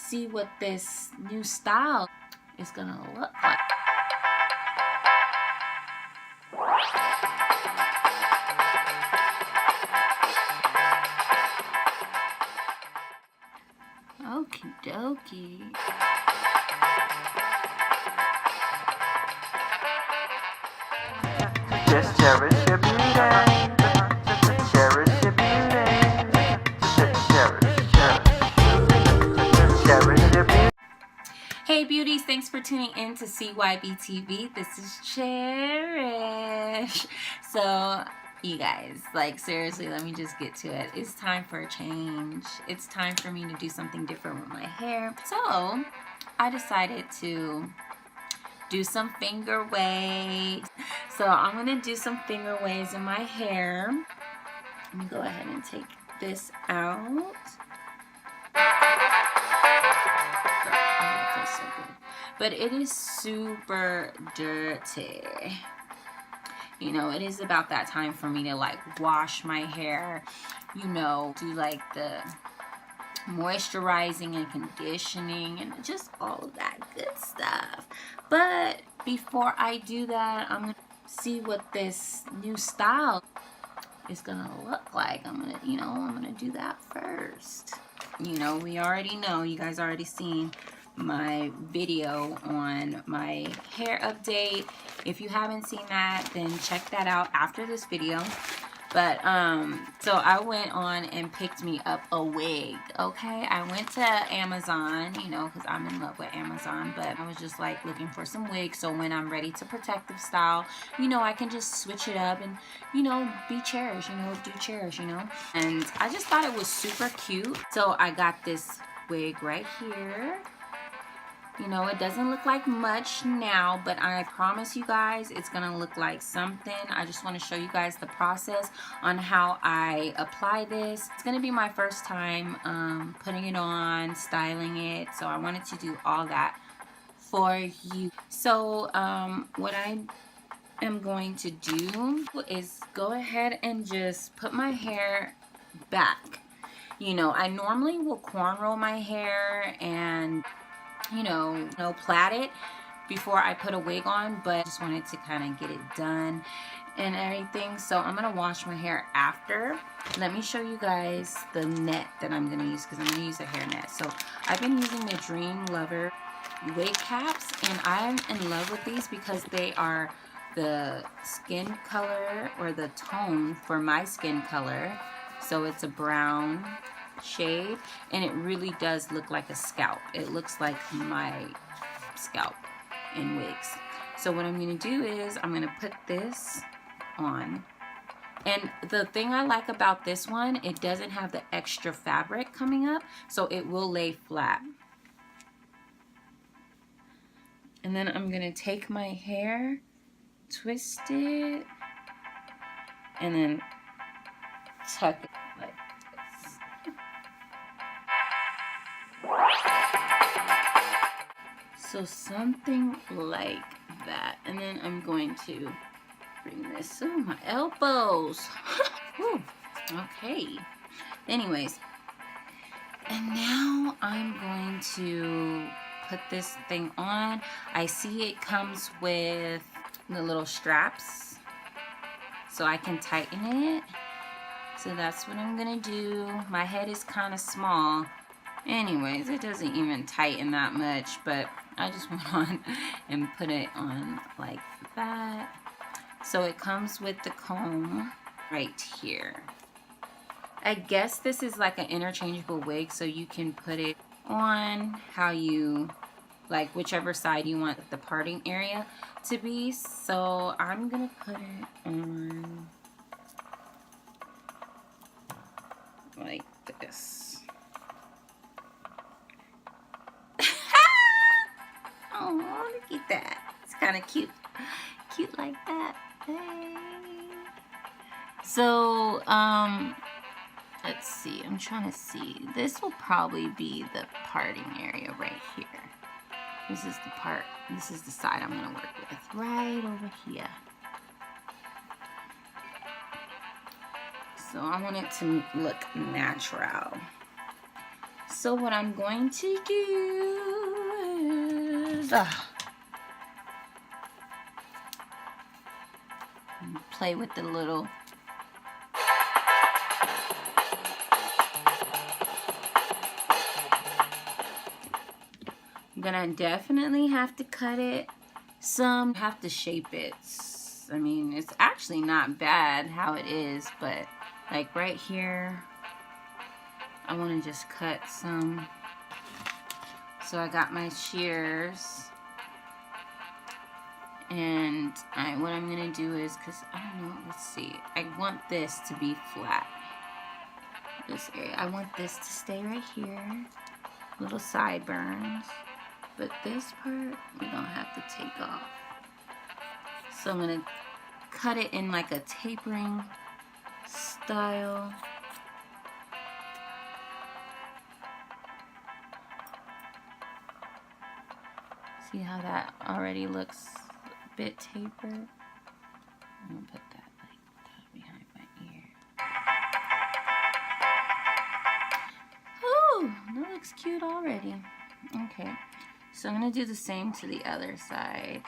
see what this new style is gonna look like. Okie dokie. Just cherish your beauty. Cherish your beauty. Cherish your beauty. Hey beauties, thanks for tuning in to CYB TV. This is Cherish. So, you guys, like seriously, let me just get to it. It's time for a change. It's time for me to do something different with my hair. So, I decided to do some finger waves. So I'm gonna do some finger waves in my hair. Let me go ahead and take this out. Oh, it feels so good. But it is super dirty. You know, it is about that time for me to like wash my hair, you know, do like the moisturizing and conditioning and just all of that good stuff. But before I do that, I'm gonna see what this new style is gonna look like. I'm gonna do that first. You know, we already know, you guys already seen my video on my hair update. If you haven't seen that, then check that out after this video. But so I went on and picked me up a wig. Okay, I went to Amazon, you know, because I'm in love with Amazon, but I was just like looking for some wigs, so when I'm ready to protective style, you know, I can just switch it up and, you know, be Cherish, you know, do Cherish, you know. And I just thought it was super cute, so I got this wig right here. You know, it doesn't look like much now, but I promise you guys it's gonna look like something. I just want to show you guys the process on how I apply this. It's gonna be my first time putting it on, styling it, so I wanted to do all that for you. So what I am going to do is go ahead and just put my hair back. You know, I normally will cornrow my hair and you know, plait it before I put a wig on, but I just wanted to kind of get it done and everything. So I'm gonna wash my hair after. Let me show you guys the net that I'm gonna use, because I'm gonna use a hair net. So I've been using the Dream Lover wig caps, and I'm in love with these because they are the skin color, or the tone for my skin color. So it's a brown shade, and it really does look like a scalp. It looks like my scalp in wigs. So what I'm going to do is I'm going to put this on, and the thing I like about this one, it doesn't have the extra fabric coming up, so it will lay flat. And then I'm going to take my hair, twist it, and then tuck it like this. So something like that. And then I'm going to bring this, oh, my elbows. Whew. Okay. Anyways, and now I'm going to put this thing on. I see it comes with the little straps, so I can tighten it. So that's what I'm gonna do. My head is kind of small. Anyways, it doesn't even tighten that much, but I just went on and put it on like that. So it comes with the comb right here. I guess this is like an interchangeable wig, so you can put it on how you like, whichever side you want the parting area to be. So I'm gonna put it on like this. Oh, look at that. It's kind of cute. Cute like that. Hey. So, let's see. I'm trying to see. This will probably be the parting area right here. This is the part. This is the side I'm going to work with. Right over here. So I want it to look natural. So what I'm going to do is play with the little I'm gonna definitely have to cut it some, have to shape it. I mean, it's actually not bad how it is, but like right here, I want to just cut some. So I got my shears, and what I'm gonna do is, because I don't know, let's see, I want this to be flat. This area, I want this to stay right here, little sideburns, but this part we don't have to take off. So I'm gonna cut it in like a tapering style. See how that already looks a bit tapered? I'm gonna put that like that behind my ear. Ooh, that looks cute already. Okay, so I'm gonna do the same to the other side.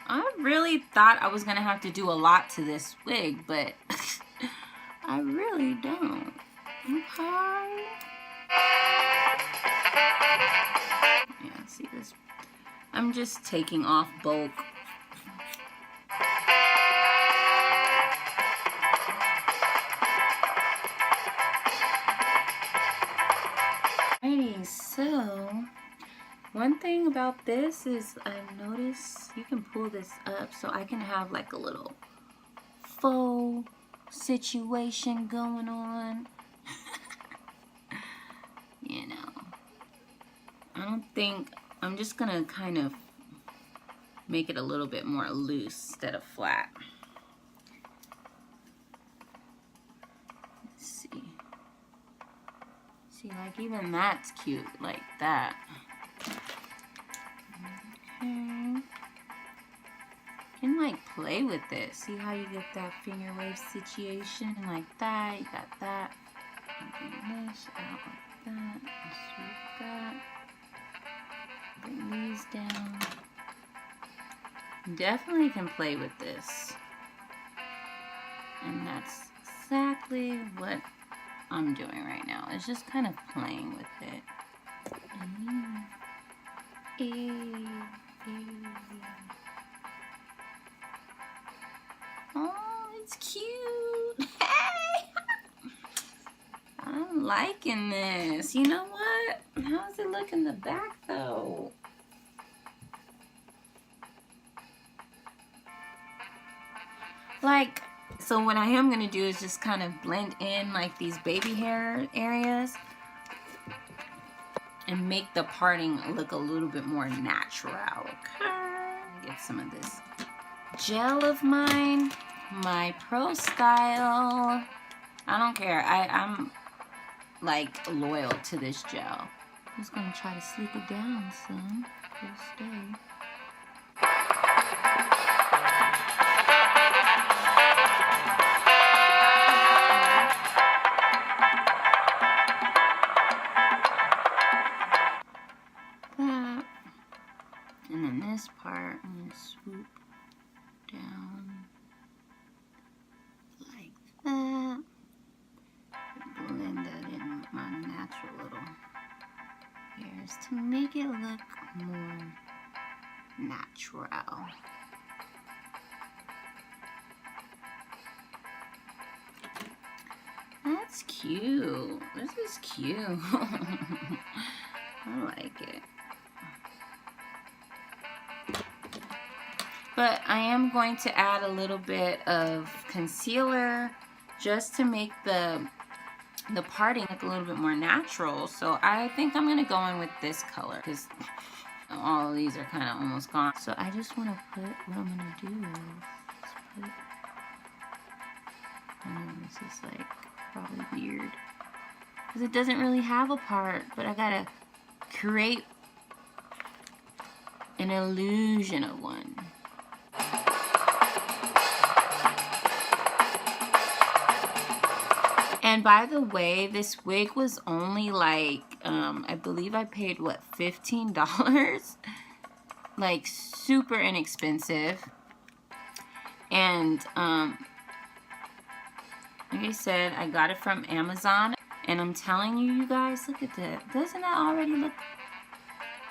I really thought I was gonna have to do a lot to this wig, but I really don't. Okay. Yeah, see this? I'm just taking off bulk. Alrighty, so one thing about this is I've noticed you can pull this up so I can have like a little faux situation going on. You know, I don't think, I'm just gonna kind of make it a little bit more loose instead of flat. Let's see. See, like even that's cute, like that. Okay. You can like play with it. See how you get that finger wave situation like that. You got that. Bring this out like that. And sweep that. Bring these down. Definitely can play with this. And that's exactly what I'm doing right now. It's just kind of playing with it. Oh, it's cute. Hey! I'm liking this. You know what? How does it look in the back though? Like, so what I am going to do is just kind of blend in like these baby hair areas and make the parting look a little bit more natural. Okay. Get some of this gel of mine, my Pro Style. I don't care. I'm like loyal to this gel. I'm just going to try to sleek it down some. It'll stay. And then this part, I'm going to swoop down like that. Blend that in with my natural little hairs to make it look more natural. That's cute. This is cute. I like it. But I am going to add a little bit of concealer just to make the parting look a little bit more natural. So I think I'm going to go in with this color because all of these are kind of almost gone. So I just want to put, what I'm going to do is put, I know this is like probably weird because it doesn't really have a part, but I got to create an illusion of one. And by the way, this wig was only like, I believe I paid, what, $15? Like, super inexpensive. And, like I said, I got it from Amazon. And I'm telling you, you guys, look at that. Doesn't that already look...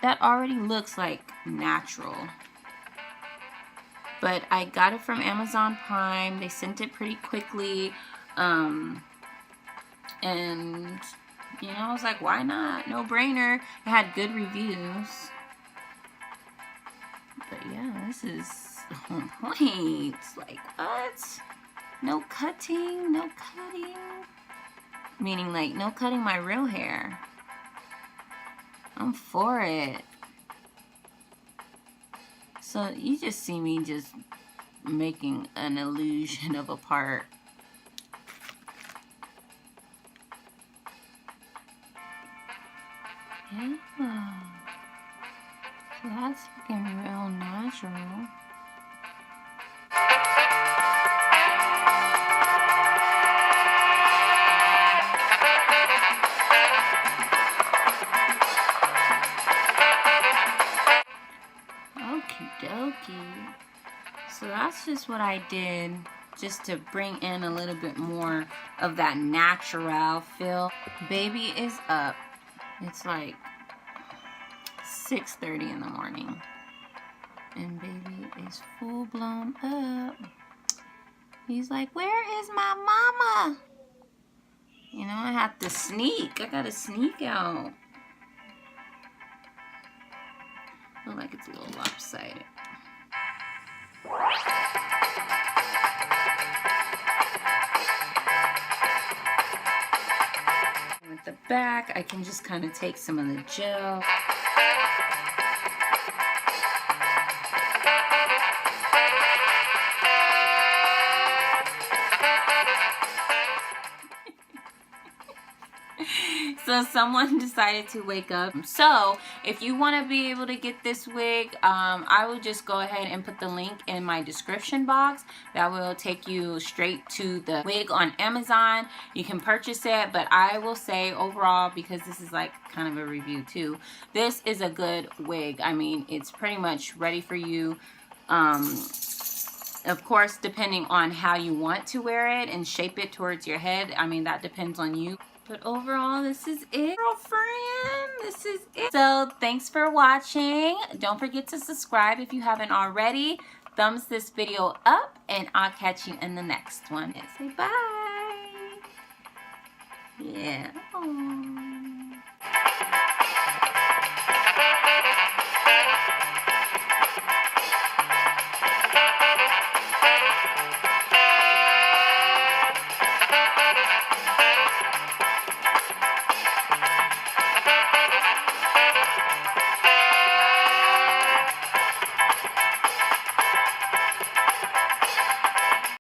That already looks like natural. But I got it from Amazon Prime. They sent it pretty quickly. And, you know, I was like, why not? No brainer. It had good reviews. But yeah, this is on point. Like, what? No cutting, no cutting. Meaning, like, no cutting my real hair. I'm for it. So, you just see me just making an illusion of a part. Yeah. So that's looking real natural. Okie dokie. So that's just what I did, just to bring in a little bit more of that natural feel. Baby is up. It's like 6:30 in the morning. And baby is full blown up. He's like, where is my mama? You know, I have to sneak. I gotta sneak out. I feel like it's a little lopsided. With the back, I can just kind of take some of the gel. So someone decided to wake up. So if you want to be able to get this wig, I will just go ahead and put the link in my description box. That will take you straight to the wig on Amazon. You can purchase it, but I will say overall, because this is like kind of a review too, this is a good wig. I mean, it's pretty much ready for you. Of course, depending on how you want to wear it and shape it towards your head. I mean, that depends on you. But overall, this is it, girlfriend. This is it. So, thanks for watching. Don't forget to subscribe if you haven't already. Thumbs this video up, and I'll catch you in the next one. And say bye. Yeah. Aww.